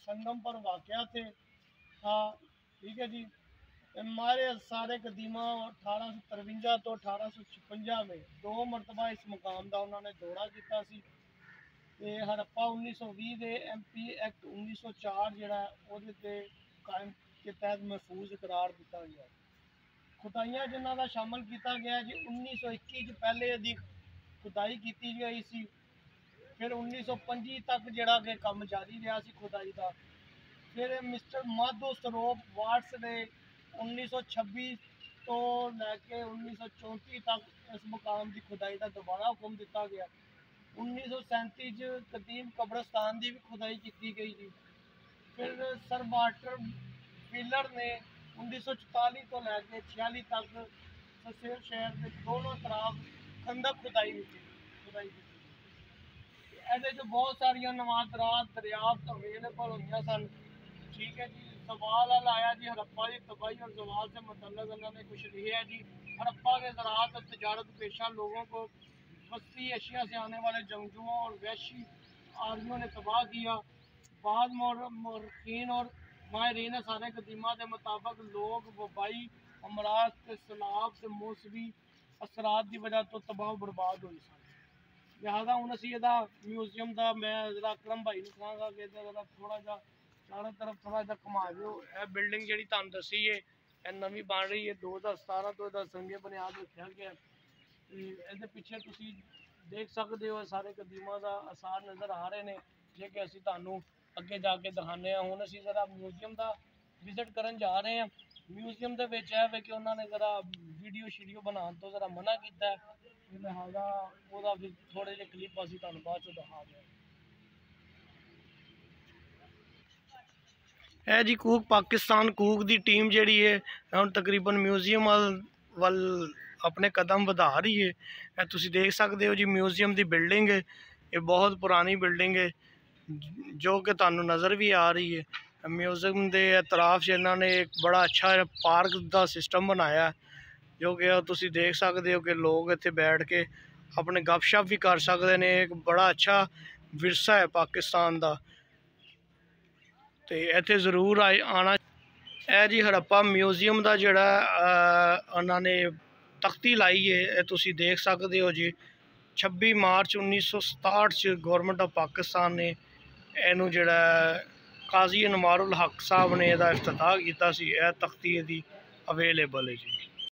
संगम पर वाक़या थे था। ठीक है जी। हमारे सारे कदीमा 1853 तो 1856 में 2 मरतबा इस मुकाम का उन्होंने दौरा किया सी। ते हड़प्पा 1920 के MP एक्ट 1904 जोड़ा वो कायम के तहत महफूज करार दिता गया। खुदाइयाँ जिन्हों का शामिल किया गया जी 1921 पहले यदि खुदाई की गई सी। फिर 1925 तक जोड़ा कि काम जारी रहा सी खुदाई का। फिर मिस्टर माधो सरोप वाट्स ने 1926 तो लैके 1934 तक इस मुकाम की खुदाई का दोबारा हुक्म दिता गया। 1937 कदीम कब्रस्तान की भी खुदाई की गई थी। फिर सर वाटर फिलर ने 1944 तो लैके 46 तक ससेल शहर के दोनों तरफ खंदक खुदाई की। ऐसे जो बहुत सारिया नवादरात दरियाफ्त अवेलेबल हुई सन। ठीक है जी। सवाल आया जी हड़प्पा की तबाही और जवाल से मतलब उन्होंने कुछ लिखा है जी। हड़प्पा के ज़राअत और तजारत पेशा लोगों को वस्ती एशिया से आने वाले जंगजुओं और वैशी आर्मियों ने तबाह किया। बाद मौरखीन और माहरीन सारे कदीमा के मुताबिक लोग वबाई अमराज के सैलाब से मौसमी असरात की वजह तो तबाह बर्बाद हुई सन। लिहाजा हूँ असी म्यूजियम का मैं जरा अकरम भाई को कहांगा कि जरा थोड़ा जा चारों तरफ थोड़ा जा घुमा दो। यह बिल्डिंग जी तुम दसी है यह नवी बन रही है 2017 तो यदा संगे बुनियाद रखा गया। ये पिछे तुम देख सकते हो सारे कदीमा का आसार नज़र आ रहे हैं जे कि असी तू अगे जाके दिखाने। हूँ असी जरा म्यूजियम का विजिट कर जा रहे हैं। म्यूजियम के कि उन्होंने जरा वीडियो शीडियो बनाने तो जरा मना किया। लिहाजा वो थोड़े जे क्लिप असी तुहानू बाद चो दिखा दें। है जी कूक पाकिस्तान कूक की टीम जी है हम तकरीबन म्यूजियम वाल अपने कदम बढ़ा रही है। तुम देख सकते हो जी म्यूजियम की बिल्डिंग है। ये बहुत पुरानी बिल्डिंग है जो कि तुहानू नज़र भी आ रही है। म्यूजियम के एतराफ से इन्होंने एक बड़ा अच्छा पार्क का सिस्टम बनाया जो कि तुम देख सकते हो कि लोग इतने बैठ के अपने गपशप भी कर सकते हैं। एक बड़ा अच्छा विरसा है पाकिस्तान का तो इतने जरूर आना है जी। हड़प्पा म्यूजियम का जोड़ा उन्होंने तख्ती लाई है तुम देख सकते हो जी। 26 मार्च 1967 गौरमेंट ऑफ पाकिस्तान ने इनू जोड़ा काजी अनवारुल हक साहब ने इसका इफ्तिताह किया। तख्ती अवेलेबल है जी।